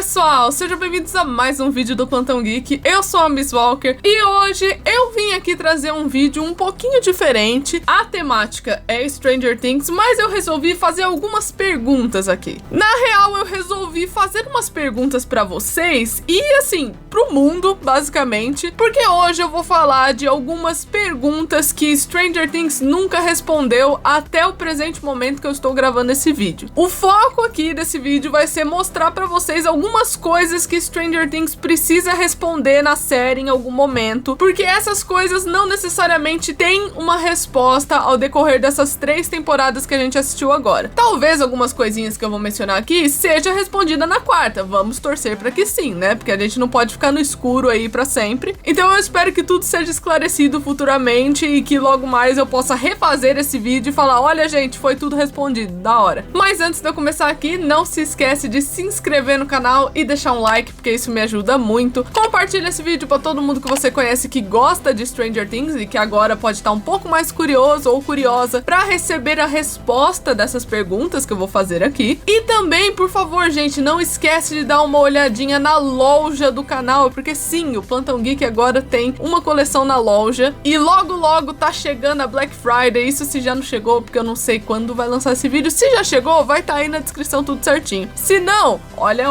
pessoal, sejam bem-vindos a mais um vídeo do Plantão Geek. Eu sou a Miss Walker e hoje eu vim aqui trazer um vídeo um pouquinho diferente. A temática é Stranger Things, mas eu resolvi fazer algumas perguntas aqui. Na real, eu resolvi fazer umas perguntas pra vocês e assim, pro mundo, basicamente, porque hoje eu vou falar de algumas perguntas que Stranger Things nunca respondeu até o presente momento que eu estou gravando esse vídeo. O foco aqui desse vídeo vai ser mostrar pra vocês algumas coisas que Stranger Things precisa responder na série em algum momento, porque essas coisas não necessariamente têm uma resposta ao decorrer dessas 3 temporadas que a gente assistiu agora. Talvez algumas coisinhas que eu vou mencionar aqui seja respondida na 4ª, vamos torcer pra que sim, né? Porque a gente não pode ficar no escuro aí pra sempre. Então eu espero que tudo seja esclarecido futuramente e que logo mais eu possa refazer esse vídeo e falar, olha gente, foi tudo respondido, da hora. Mas antes de eu começar aqui, não se esquece de se inscrever no canal e deixar um like, porque isso me ajuda muito. Compartilha esse vídeo pra todo mundo que você conhece que gosta de Stranger Things e que agora pode estar um pouco mais curioso ou curiosa pra receber a resposta dessas perguntas que eu vou fazer aqui. E também, por favor, gente, não esquece de dar uma olhadinha na loja do canal, porque sim, o Plantão Geek agora tem uma coleção na loja e logo logo tá chegando a Black Friday. Isso se já não chegou, porque eu não sei quando vai lançar esse vídeo. Se já chegou, vai estar aí na descrição tudo certinho. Se não, olha,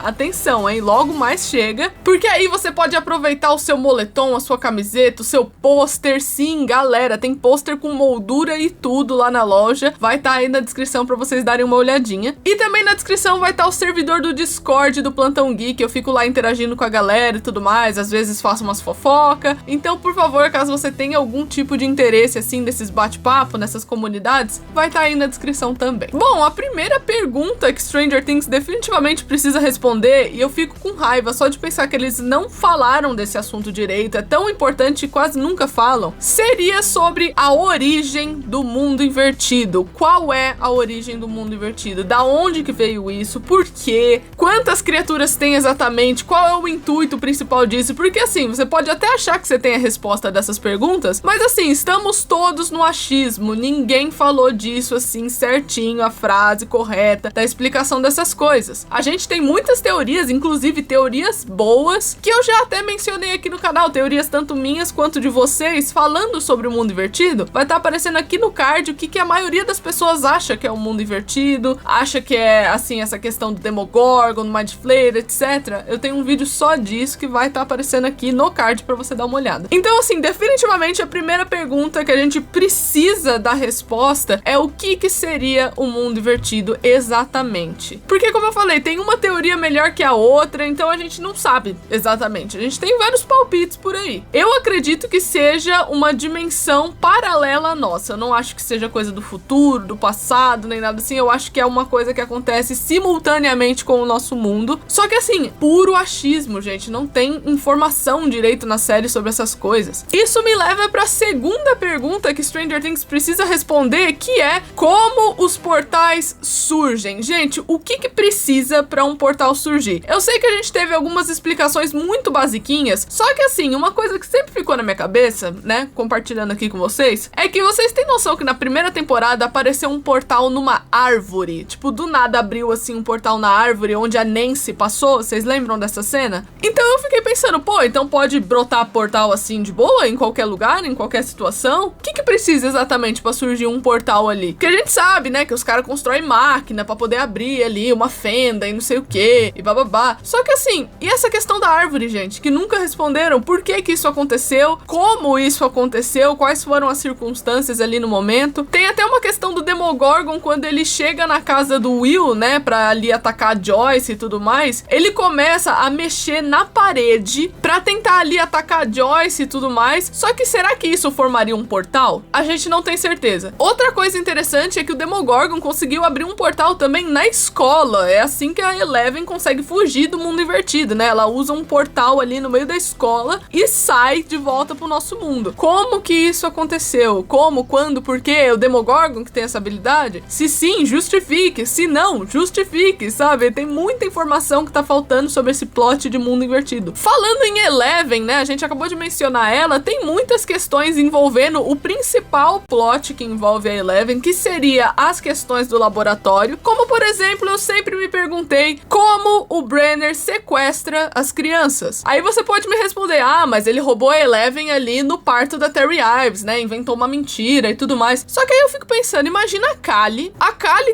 atenção, hein? Logo mais chega, porque aí você pode aproveitar o seu moletom, a sua camiseta, o seu pôster. Sim, galera, tem pôster com moldura e tudo lá na loja. Vai estar aí na descrição pra vocês darem uma olhadinha. E também na descrição vai estar o servidor do Discord do Plantão Geek. Eu fico lá interagindo com a galera e tudo mais. Às vezes faço umas fofoca. Então, por favor, caso você tenha algum tipo de interesse, assim, nesses bate-papo, nessas comunidades, vai estar aí na descrição também. Bom, a primeira pergunta que Stranger Things definitivamente precisa responder, e eu fico com raiva só de pensar que eles não falaram desse assunto direito, é tão importante e quase nunca falam, seria sobre a origem do mundo invertido. Qual é a origem do mundo invertido? Da onde que veio isso? Por quê? Quantas criaturas tem exatamente? Qual é o intuito principal disso? Porque assim, você pode até achar que você tem a resposta dessas perguntas, mas assim, estamos todos no achismo, ninguém falou disso assim certinho, a frase correta da explicação dessas coisas. A gente tem muitas teorias, inclusive teorias boas, que eu já até mencionei aqui no canal, teorias tanto minhas quanto de vocês, falando sobre o mundo invertido. Vai estar aparecendo aqui no card o que a maioria das pessoas acha que é o mundo invertido, acha que é, assim, essa questão do Demogorgon, Mind Flayer, etc. Eu tenho um vídeo só disso que vai estar aparecendo aqui no card pra você dar uma olhada. Então, assim, definitivamente a primeira pergunta que a gente precisa dar resposta é o que seria o mundo invertido exatamente. Porque, como eu falei, tem uma teoria melhor que a outra, então a gente não sabe exatamente. A gente tem vários palpites por aí. Eu acredito que seja uma dimensão paralela à nossa. Eu não acho que seja coisa do futuro, do passado, nem nada assim. Eu acho que é uma coisa que acontece simultaneamente com o nosso mundo. Só que assim, puro achismo, gente. Não tem informação direito na série sobre essas coisas. Isso me leva pra segunda pergunta que Stranger Things precisa responder, que é como os portais surgem. Gente, o que precisa pra um portal surgir? Eu sei que a gente teve algumas explicações muito basiquinhas, só que assim, uma coisa que sempre ficou na minha cabeça, né, compartilhando aqui com vocês, é que vocês têm noção que na primeira temporada apareceu um portal numa árvore, tipo, do nada abriu assim um portal na árvore onde a Nancy passou, vocês lembram dessa cena? Então eu fiquei pensando, pô, então pode brotar portal assim de boa, em qualquer lugar, em qualquer situação? O que precisa exatamente pra surgir um portal ali? Porque a gente sabe, né, que os caras constroem máquina pra poder abrir ali uma fenda e não sei o que, e bababá. Só que assim, e essa questão da árvore, gente, que nunca responderam por que isso aconteceu, como isso aconteceu, quais foram as circunstâncias ali no momento. Tem até uma questão do Demogorgon, quando ele chega na casa do Will, né, pra ali atacar a Joyce e tudo mais, ele começa a mexer na parede pra tentar ali atacar a Joyce e tudo mais. Só que será que isso formaria um portal? A gente não tem certeza. Outra coisa interessante é que o Demogorgon conseguiu abrir um portal também na escola. É assim que a Eleven consegue fugir do mundo invertido, né? Ela usa um portal ali no meio da escola e sai de volta pro nosso mundo. Como que isso aconteceu? Como, quando, por quê? O Demogorgon que tem essa habilidade? Se sim, justifique. Se não, justifique, sabe? Tem muita informação que tá faltando sobre esse plot de mundo invertido. Falando em Eleven, né? A gente acabou de mencionar ela, tem muitas questões envolvendo o principal plot que envolve a Eleven, que seria as questões do laboratório. Como, por exemplo, eu sempre me perguntei como o Brenner sequestra as crianças. Aí você pode me responder, mas ele roubou a Eleven ali no parto da Terry Ives, né? Inventou uma mentira e tudo mais. Só que aí eu fico pensando, imagina a Kali,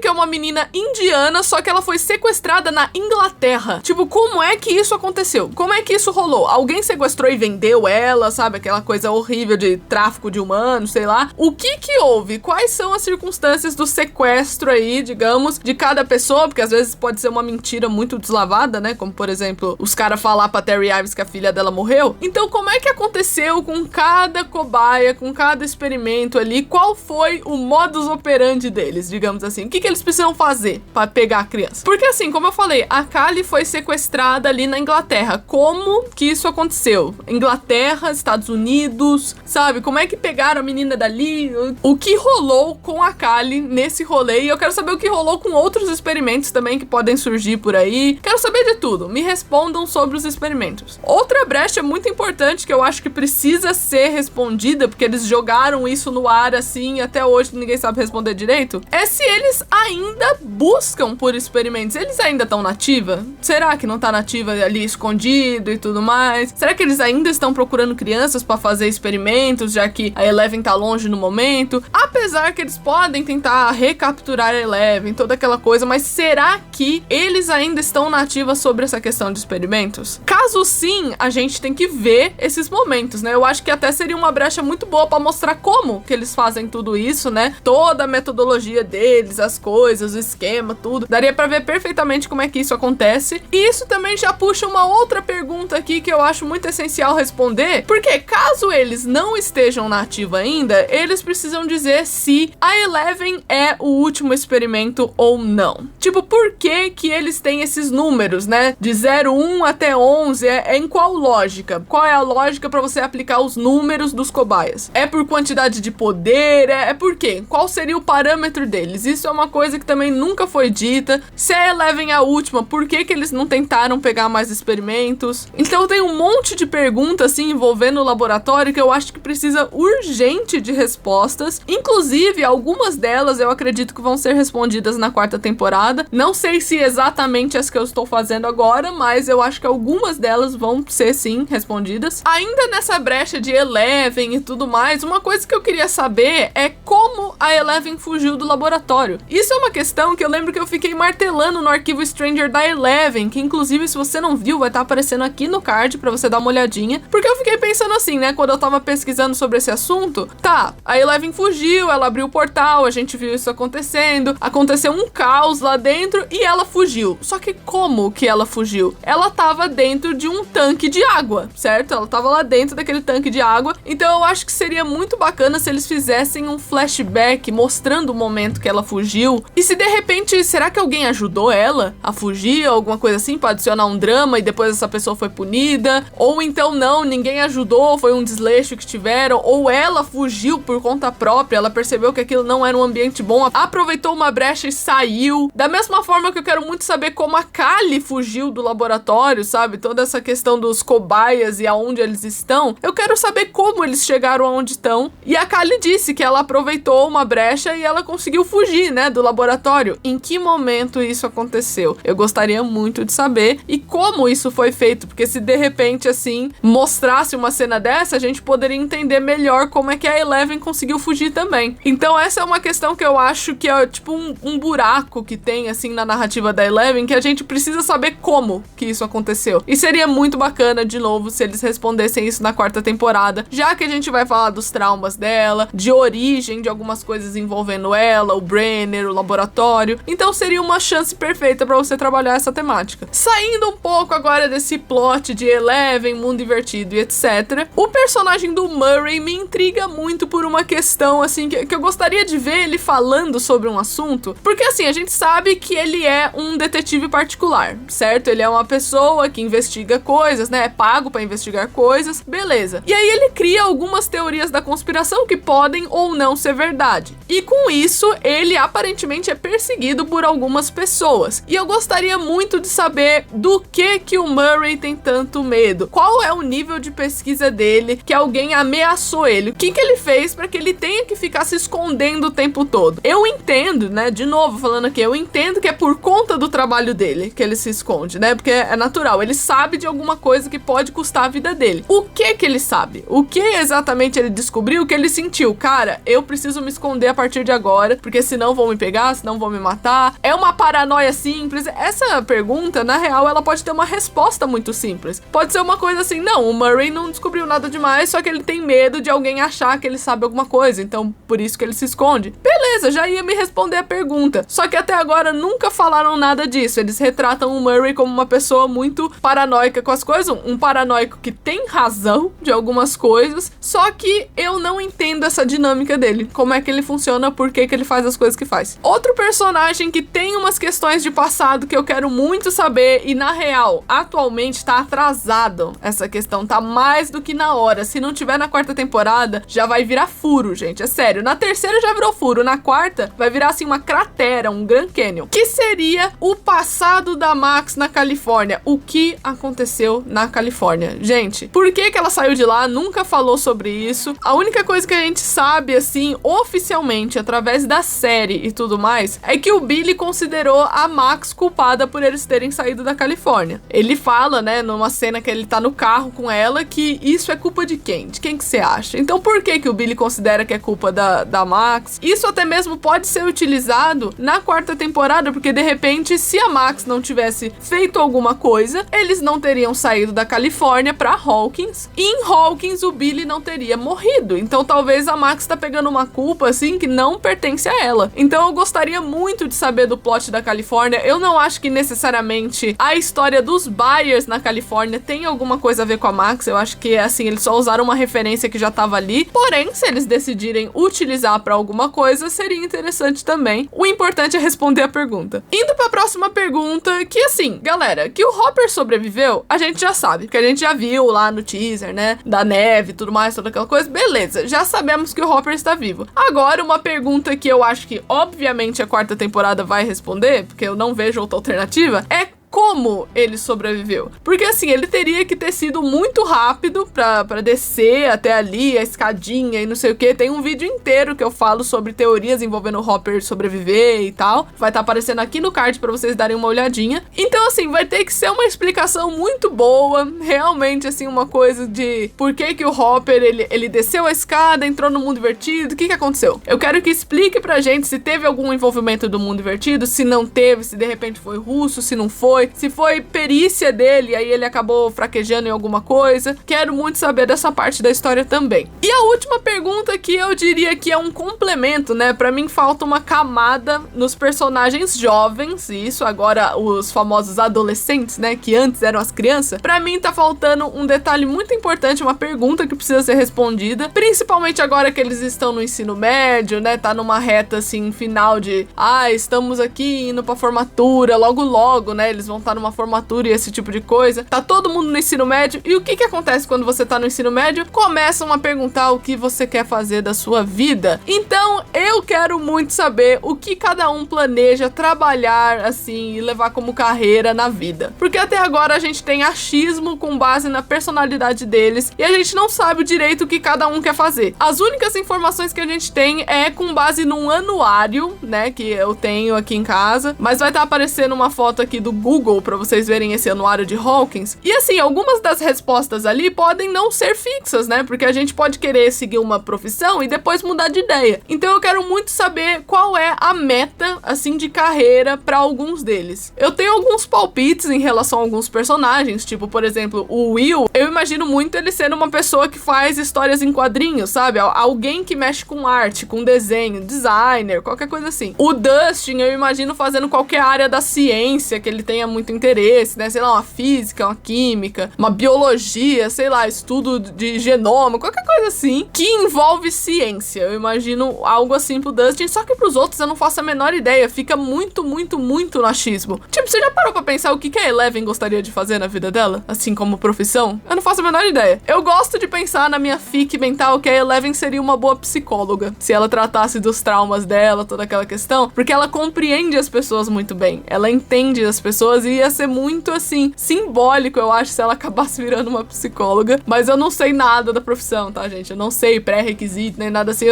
que é uma menina indiana, só que ela foi sequestrada na Inglaterra. Tipo, como é que isso aconteceu? Como é que isso rolou? Alguém sequestrou e vendeu ela, sabe? Aquela coisa horrível de tráfico de humanos, sei lá. O que houve? Quais são as circunstâncias do sequestro aí, digamos, de cada pessoa? Porque às vezes pode ser uma mentira muito deslavada, né? Como, por exemplo, os caras falar pra Terry Ives que a filha dela morreu. Então, como é que aconteceu com cada cobaia, com cada experimento ali? Qual foi o modus operandi deles, digamos assim? O que eles precisam fazer pra pegar a criança? Porque assim, como eu falei, a Kali foi sequestrada ali na Inglaterra. Como que isso aconteceu? Inglaterra, Estados Unidos, sabe? Como é que pegaram a menina dali? O que rolou com a Kali nesse rolê? E eu quero saber o que rolou com outros experimentos também que podem surgir por aí. Quero saber de tudo. Me respondam sobre os experimentos. Outra brecha muito importante que eu acho que precisa ser respondida, porque eles jogaram isso no ar assim, e até hoje ninguém sabe responder direito, é se eles ainda buscam por experimentos. Eles ainda estão na ativa? Será que não tá na ativa ali escondido e tudo mais? Será que eles ainda estão procurando crianças pra fazer experimentos, já que a Eleven tá longe no momento? Apesar que eles podem tentar recapturar a Eleven, toda aquela coisa, mas será que eles ainda estão na ativa sobre essa questão de experimentos? Caso sim, a gente tem que ver esses momentos, né? Eu acho que até seria uma brecha muito boa pra mostrar como que eles fazem tudo isso, né? Toda a metodologia deles, as coisas, o esquema, tudo. Daria pra ver perfeitamente como é que isso acontece. E isso também já puxa uma outra pergunta aqui que eu acho muito essencial responder, porque caso eles não estejam na ativa ainda, eles precisam dizer se a Eleven é o último experimento ou não. Tipo, por que que eles têm esses números, né? De 01 até 11, é em qual lógica? Qual é a lógica pra você aplicar os números dos cobaias? É por quantidade de poder? É por quê? Qual seria o parâmetro deles? Isso é uma coisa que também nunca foi dita. Se a Eleven é a última, por que que eles não tentaram pegar mais experimentos? Então tem um monte de perguntas assim envolvendo o laboratório que eu acho que precisa urgente de respostas. Inclusive, algumas delas eu acredito que vão ser respondidas na quarta temporada. Não sei se exatamente as que eu estou fazendo agora, mas eu acho que algumas delas vão ser sim respondidas. Ainda nessa brecha de Eleven e tudo mais, uma coisa que eu queria saber é como a Eleven fugiu do laboratório. Isso é uma questão que eu lembro que eu fiquei martelando no arquivo Stranger da Eleven, que inclusive se você não viu, vai estar aparecendo aqui no card pra você dar uma olhadinha, porque eu fiquei pensando assim, né, quando eu tava pesquisando sobre esse assunto, tá, a Eleven fugiu, ela abriu o portal, a gente viu isso acontecendo, aconteceu um caos lá dentro e ela fugiu. Só que como que ela fugiu? Ela tava dentro de um tanque de água, certo? Ela tava lá dentro daquele tanque de água, então eu acho que seria muito bacana se eles fizessem um flashback mostrando o momento que ela fugiu, e se de repente, será que alguém ajudou ela a fugir, alguma coisa assim, pra adicionar um drama e depois essa pessoa foi punida, ou então não, ninguém ajudou, foi um desleixo que tiveram, ou ela fugiu por conta própria, ela percebeu que aquilo não era um ambiente bom, aproveitou uma brecha e saiu. Da mesma forma que eu quero muito saber como a Kali fugiu do laboratório, sabe? Toda essa questão dos cobaias e aonde eles estão, eu quero saber como eles chegaram aonde estão. E a Kali disse que ela aproveitou uma brecha e ela conseguiu fugir, né, do laboratório. Em que momento isso aconteceu? Eu gostaria muito de saber e como isso foi feito, porque se de repente, assim, mostrasse uma cena dessa, a gente poderia entender melhor como é que a Eleven conseguiu fugir também. Então essa é uma questão que eu acho que é tipo um buraco que tem, assim, na narrativa da Eleven, que a gente precisa saber como que isso aconteceu. E seria muito bacana, de novo, se eles respondessem isso na quarta temporada, já que a gente vai falar dos traumas dela, de origem de algumas coisas envolvendo ela, o Brenner, o laboratório. Então seria uma chance perfeita pra você trabalhar essa temática. Saindo um pouco agora desse plot de Eleven, mundo invertido e etc. O personagem do Murray me intriga muito por uma questão, assim, que eu gostaria de ver ele falando sobre um assunto, porque assim, a gente sabe que ele é um detetive particular, certo? Ele é uma pessoa que investiga coisas, né? É pago pra investigar coisas, beleza. E aí ele cria algumas teorias da conspiração que podem ou não ser verdade. E com isso, ele aparentemente é perseguido por algumas pessoas. E eu gostaria muito de saber do que o Murray tem tanto medo. Qual é o nível de pesquisa dele que alguém ameaçou ele? O que ele fez para que ele tenha que ficar se escondendo o tempo todo? Eu entendo, né? De novo falando aqui, eu entendo que é por conta do trabalho trabalho dele que ele se esconde, né? Porque é natural, ele sabe de alguma coisa que pode custar a vida dele. O que ele sabe? O que exatamente ele descobriu, o que ele sentiu? Cara, eu preciso me esconder a partir de agora, porque senão vão me pegar, senão vão me matar. É uma paranoia simples? Essa pergunta, na real, ela pode ter uma resposta muito simples. Pode ser uma coisa assim, não, o Murray não descobriu nada demais, só que ele tem medo de alguém achar que ele sabe alguma coisa, então por isso que ele se esconde. Beleza, já ia me responder a pergunta. Só que até agora nunca falaram nada disso. Eles retratam o Murray como uma pessoa muito paranoica com as coisas, um paranoico que tem razão de algumas coisas, só que eu não entendo essa dinâmica dele, como é que ele funciona, por que ele faz as coisas que faz. Outro personagem que tem umas questões de passado que eu quero muito saber, e na real, atualmente tá atrasado essa questão, tá mais do que na hora. Se não tiver na quarta temporada, já vai virar furo, gente, é sério. Na terceira já virou furo, na quarta vai virar assim uma cratera, um Grand Canyon, que seria o passado da Max na Califórnia. O que aconteceu na Califórnia? Gente, por que ela saiu de lá? Nunca falou sobre isso. A única coisa que a gente sabe, assim, oficialmente, através da série e tudo mais, é que o Billy considerou a Max culpada por eles terem saído da Califórnia. Ele fala, né, numa cena que ele tá no carro com ela, que isso é culpa de quem? De quem que você acha? Então por que o Billy considera que é culpa da Max? Isso até mesmo pode ser utilizado na quarta temporada, porque de repente, se a Max não tivesse feito alguma coisa, eles não teriam saído da Califórnia pra Hawkins, e em Hawkins o Billy não teria morrido. Então talvez a Max tá pegando uma culpa, assim, que não pertence a ela. Então eu gostaria muito de saber do plot da Califórnia. Eu não acho que necessariamente a história dos Byers na Califórnia tem alguma coisa a ver com a Max. Eu acho que, assim, eles só usaram uma referência que já tava ali. Porém, se eles decidirem utilizar pra alguma coisa, seria interessante também. O importante é responder a pergunta. Indo pra próxima pergunta, que assim, galera, que o Hopper sobreviveu, a gente já sabe, porque a gente já viu lá no teaser, né, da neve e tudo mais, toda aquela coisa, beleza, já sabemos que o Hopper está vivo. Agora, uma pergunta que eu acho que, obviamente, a quarta temporada vai responder, porque eu não vejo outra alternativa, é como ele sobreviveu. Porque assim, ele teria que ter sido muito rápido pra descer até ali, a escadinha e não sei o que. Tem um vídeo inteiro que eu falo sobre teorias envolvendo o Hopper sobreviver e tal. Vai estar aparecendo aqui no card pra vocês darem uma olhadinha. Então assim, vai ter que ser uma explicação muito boa, realmente assim, uma coisa de por que o Hopper, ele desceu a escada, entrou no mundo invertido, o que aconteceu? Eu quero que explique pra gente se teve algum envolvimento do mundo invertido, se não teve, se de repente foi russo, se não foi, se foi perícia dele, aí ele acabou fraquejando em alguma coisa. Quero muito saber dessa parte da história também. E a última pergunta, que eu diria que é um complemento, né? Pra mim falta uma camada nos personagens jovens, e isso agora os famosos adolescentes, né? Que antes eram as crianças. Pra mim tá faltando um detalhe muito importante, uma pergunta que precisa ser respondida, principalmente agora que eles estão no ensino médio, né? Tá numa reta assim, final de estamos aqui indo pra formatura, logo, né? Eles vão estar numa formatura e esse tipo de coisa. Tá todo mundo no ensino médio. E o que acontece quando você tá no ensino médio? Começam a perguntar o que você quer fazer da sua vida. Então, eu quero muito saber o que cada um planeja trabalhar, assim, e levar como carreira na vida. Porque até agora a gente tem achismo com base na personalidade deles e a gente não sabe direito o que cada um quer fazer. As únicas informações que a gente tem é com base num anuário, né, que eu tenho aqui em casa, mas vai estar aparecendo uma foto aqui do Google pra vocês verem esse anuário de Hawkins. E assim, algumas das respostas ali podem não ser fixas, né? Porque a gente pode querer seguir uma profissão e depois mudar de ideia. Então eu quero muito saber qual é a meta, assim, de carreira pra alguns deles. Eu tenho alguns palpites em relação a alguns personagens, tipo, por exemplo, o Will. Eu imagino muito ele sendo uma pessoa que faz histórias em quadrinhos, sabe? Alguém que mexe com arte, com desenho, designer, qualquer coisa assim. O Dustin, eu imagino fazendo qualquer área da ciência que ele tenha muito interesse, né? Sei lá, uma física, uma química, uma biologia, sei lá, estudo de genoma, qualquer coisa assim, que envolve ciência. Eu imagino algo assim pro Dustin, só que pros outros eu não faço a menor ideia. Fica muito no achismo. Tipo, você já parou pra pensar o que a Eleven gostaria de fazer na vida dela? Assim, como profissão? Eu não faço a menor ideia. Eu gosto de pensar na minha fic mental que a Eleven seria uma boa psicóloga, se ela tratasse dos traumas dela, toda aquela questão, porque ela compreende as pessoas muito bem. Ela entende as pessoas pessoas e ia ser muito, assim, simbólico, eu acho, se ela acabasse virando uma psicóloga. Mas eu não sei nada da profissão, tá, gente? Eu não sei pré-requisito nem nada assim.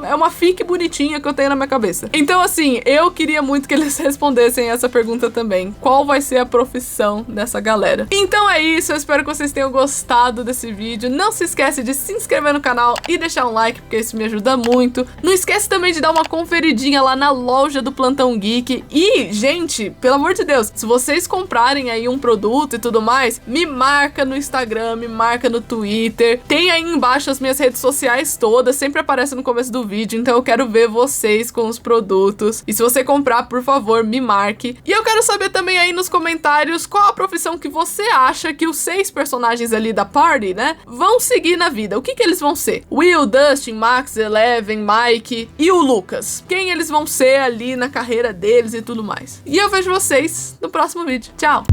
É uma fic bonitinha que eu tenho na minha cabeça. Então, assim, eu queria muito que eles respondessem essa pergunta também. Qual vai ser a profissão dessa galera? Então é isso, eu espero que vocês tenham gostado desse vídeo. Não se esquece de se inscrever no canal e deixar um like, porque isso me ajuda muito. Não esquece também de dar uma conferidinha lá na loja do Plantão Geek. E, gente, pelo amor de Deus, se vocês comprarem aí um produto e tudo mais, me marca no Instagram, me marca no Twitter. Tem aí embaixo as minhas redes sociais todas, sempre aparece no começo do vídeo, então eu quero ver vocês com os produtos. E se você comprar, por favor, me marque. E eu quero saber também aí nos comentários qual a profissão que você acha que os 6 personagens ali da party, né, vão seguir na vida. O que eles vão ser? Will, Dustin, Max, Eleven, Mike e o Lucas. Quem eles vão ser ali na carreira deles e tudo mais. E eu vejo vocês no próximo vídeo. Tchau!